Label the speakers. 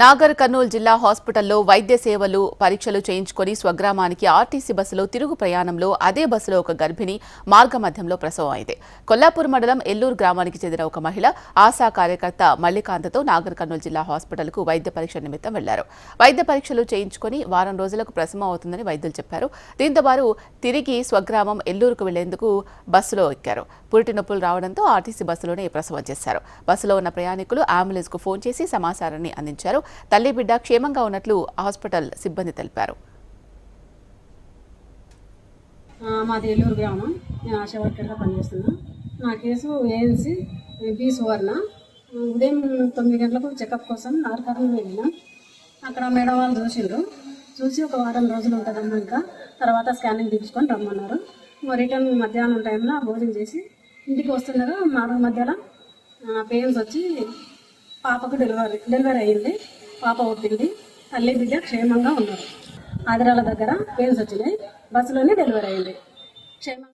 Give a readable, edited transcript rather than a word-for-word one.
Speaker 1: నాగర్ కర్నూలు జిల్లా హాస్పిటల్లో వైద్య సేవలు పరీక్షలు చేయించుకుని స్వగ్రామానికి ఆర్టీసీ బస్సులో తిరుగు ప్రయాణంలో అదే బస్సులో ఒక గర్భిణి మార్గమధ్యంలో ప్రసవం అయింది. కొల్లాపూర్ మండలం ఎల్లూరు గ్రామానికి చెందిన ఒక మహిళ ఆశా కార్యకర్త మల్లికాంతతో నాగర్ కర్నూలు జిల్లా హాస్పిటల్కు వైద్య పరీక్ష నిమిత్తం వెళ్లారు. వైద్య పరీక్షలు చేయించుకుని వారం రోజులకు ప్రసవం అవుతుందని వైద్యులు చెప్పారు. దీంతో వారు తిరిగి స్వగ్రామం ఎల్లూరుకు వెళ్లేందుకు బస్సులో ఎక్కారు. పురిటి నొప్పులు రావడంతో ఆర్టీసీ బస్సులోనే ప్రసవం చేశారు. బస్సులో ఉన్న ప్రయాణికులు అంబులెన్స్కు ఫోన్ చేసి సమాచారాన్ని అందించారు. తల్లి బిడ్డ క్షేమంగా ఉన్నట్లు హాస్పిటల్ సిబ్బంది తెలిపారు.
Speaker 2: మాది ఎల్లూరు గ్రామం. నేను ఆశా వర్కర్గా పనిచేస్తున్నా. నా కేసు ఏఎన్సీ బి సువర్ణ. ఉదయం 9 గంటలకు చెకప్ కోసం నార్కర్నూలు వెళ్ళినా. అక్కడ మేడం వాళ్ళు చూసి ఒక వారం రోజులు ఉంటుందమ్మా, ఇంకా తర్వాత స్కానింగ్ తీర్చుకొని రమ్మన్నారు. రిటర్న్ మధ్యాహ్నం టైంలో భోజనం చేసి ఇంటికి వస్తుండగా మార్గ మధ్యలో పెయిన్స్ వచ్చి పాపకు డెలివరీ అయ్యింది. పాప పుట్టింది. తల్లి బిడ్డ క్షేమంగా ఉన్నారు. ఆదిరాల దగ్గర పెయిన్స్ వచ్చినాయి. బస్సులోనే డెలివరీ అయ్యింది. క్షేమంగా